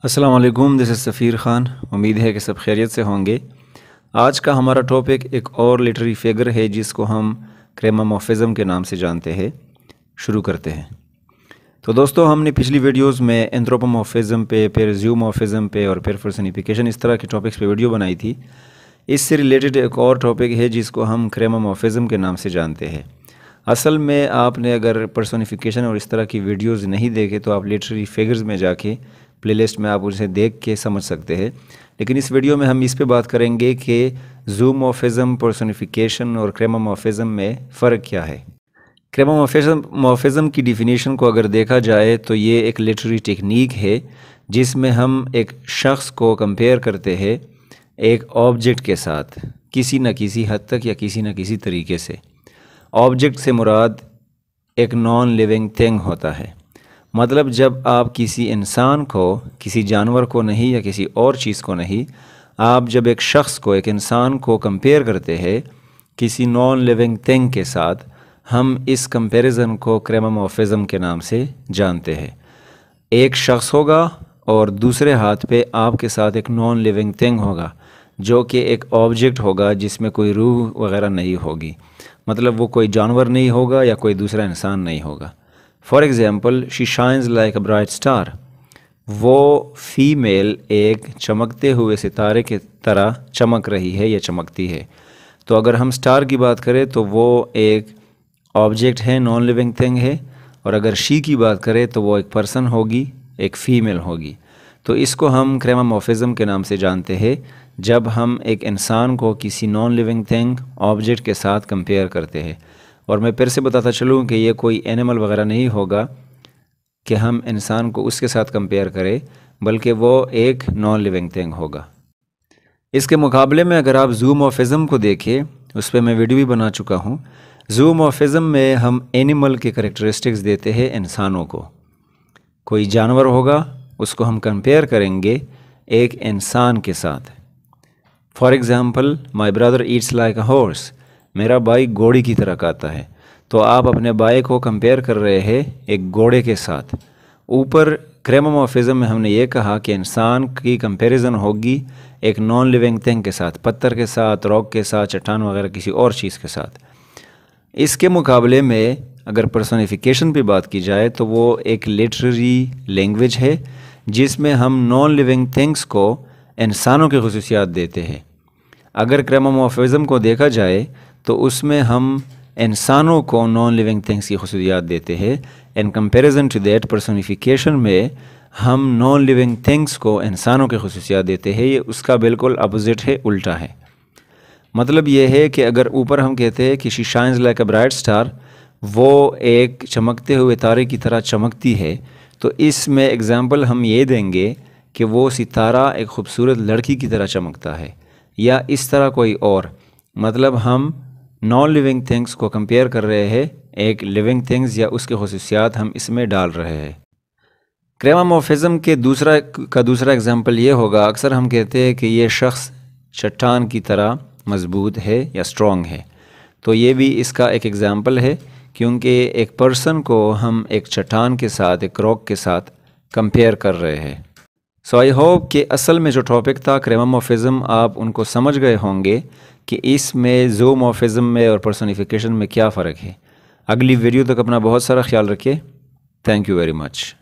अस्सलाम वालेकुम, this is सफ़ीर ख़ान। उम्मीद है कि सब खैरियत से होंगे। आज का हमारा टॉपिक एक और लिटरेरी फिगर है जिसको हम क्रेमोमॉर्फिज़म के नाम से जानते हैं। शुरू करते हैं। तो दोस्तों, हमने पिछली वीडियोस में एंथ्रोपोमॉर्फिज़म पे, फिर ज़ूमॉर्फिज़म पे और फिर पर्सनिफिकेशन, इस तरह के टॉपिक्स पे वीडियो बनाई थी। इससे रिलेटेड एक और टॉपिक है जिसको हम क्रेमोमॉर्फिज़म के नाम से जानते हैं। असल में आपने अगर पर्सनिफिकेशन और इस तरह की वीडियोस नहीं देखे तो आप लिटरेरी फिगर्स में जाके प्लेलिस्ट में आप उसे देख के समझ सकते हैं। लेकिन इस वीडियो में हम इस पे बात करेंगे कि ज़ूमॉर्फिज़म, पर्सनिफिकेशन और क्रेमोमॉर्फिज़म में फ़र्क क्या है। क्रेमोमॉर्फिज़म की डिफ़िनीशन को अगर देखा जाए तो ये एक लिटरेरी टेक्निक है जिसमें हम एक शख्स को कंपेयर करते हैं एक ऑब्जेक्ट के साथ, किसी न किसी हद तक या किसी न किसी तरीके से। ऑब्जेक्ट से मुराद एक नॉन लिविंग थिंग होता है। मतलब जब आप किसी इंसान को, किसी जानवर को नहीं या किसी और चीज़ को नहीं, आप जब एक शख्स को, एक इंसान को कंपेयर करते हैं किसी नॉन लिविंग थिंग के साथ, हम इस कंपैरिजन को क्रेमोमॉर्फिज़म के नाम से जानते हैं। एक शख्स होगा और दूसरे हाथ पे आपके साथ एक नॉन लिविंग थिंग होगा जो कि एक ऑब्जेक्ट होगा जिसमें कोई रूह वगैरह नहीं होगी। मतलब वो कोई जानवर नहीं होगा या कोई दूसरा इंसान नहीं होगा। For example, she shines like a bright star. वो फीमेल एक चमकते हुए सितारे की तरह चमक रही है या चमकती है। तो अगर हम स्टार की बात करें तो वो एक ऑब्जेक्ट है, नॉन लिविंग थिंग है। और अगर शी की बात करें तो वो एक पर्सन होगी, एक फ़ीमेल होगी। तो इसको हम क्रेमोमॉर्फिज़म के नाम से जानते हैं जब हम एक इंसान को किसी नॉन लिविंग थिंग, ऑब्जेक्ट के साथ कंपेयर करते हैं। और मैं फिर से बताता चलूँ कि ये कोई एनिमल वगैरह नहीं होगा कि हम इंसान को उसके साथ कंपेयर करें, बल्कि वो एक नॉन लिविंग थिंग होगा। इसके मुकाबले में अगर आप ज़ूमॉर्फिज़म को देखें, उस पर मैं वीडियो भी बना चुका हूँ। ज़ूमॉर्फिज़म में हम एनिमल के करैक्टरिस्टिक्स देते हैं इंसानों को। कोई जानवर होगा, उसको हम कंपेयर करेंगे एक इंसान के साथ। For example, my brother Yeats like a horse. मेरा भाई घोड़े की तरह खाता है। तो आप अपने भाई को कंपेयर कर रहे हैं एक घोड़े के साथ। ऊपर क्रेमोमॉर्फिज़म में हमने ये कहा कि इंसान की कंपैरिजन होगी एक नॉन लिविंग थिंग के साथ, पत्थर के साथ, रॉक के साथ, चट्टान वगैरह किसी और चीज़ के साथ। इसके मुकाबले में अगर पर्सनिफिकेशन पे बात की जाए तो वो एक लिटरेरी लैंग्वेज है जिसमें हम नॉन लिविंग थिंग्स को इंसानों की खुसूसियात देते हैं। अगर क्रेमोमॉर्फिज़म को देखा जाए तो उसमें हम इंसानों को नॉन लिविंग थिंग्स की खुसूसियात देते हैं। In comparison to that, personification में हम नॉन लिविंग थिंग्स को इंसानों की खुसूसियात देते हैं। ये उसका बिल्कुल अपोजिट है, उल्टा है। मतलब ये है कि अगर ऊपर हम कहते हैं कि she shines like a bright star, वो एक चमकते हुए तारे की तरह चमकती है, तो इसमें एग्ज़ाम्पल हम ये देंगे कि वो सितारा एक खूबसूरत लड़की की तरह चमकता है, या इस तरह कोई और। मतलब हम नॉन लिविंग थिंग्स को कंपेयर कर रहे हैं एक लिविंग थिंग्स, या उसके खुसूसियात हम इसमें डाल रहे हैं। क्रेमोमॉर्फिज़म के दूसरा एग्जांपल ये होगा, अक्सर हम कहते हैं कि ये शख्स चट्टान की तरह मजबूत है या स्ट्रॉन्ग है। तो ये भी इसका एक एग्जांपल है, क्योंकि एक पर्सन को हम एक चट्टान के साथ, एक रॉक के साथ कंपेयर कर रहे हैं। सो आई होप कि असल में जो टॉपिक था क्रेमोमॉर्फिज़म, आप उनको समझ गए होंगे कि इसमें ज़ूमॉर्फिज़म में और पर्सनिफिकेशन में क्या फ़र्क है। अगली वीडियो तक अपना बहुत सारा ख्याल रखिए। Thank you very much.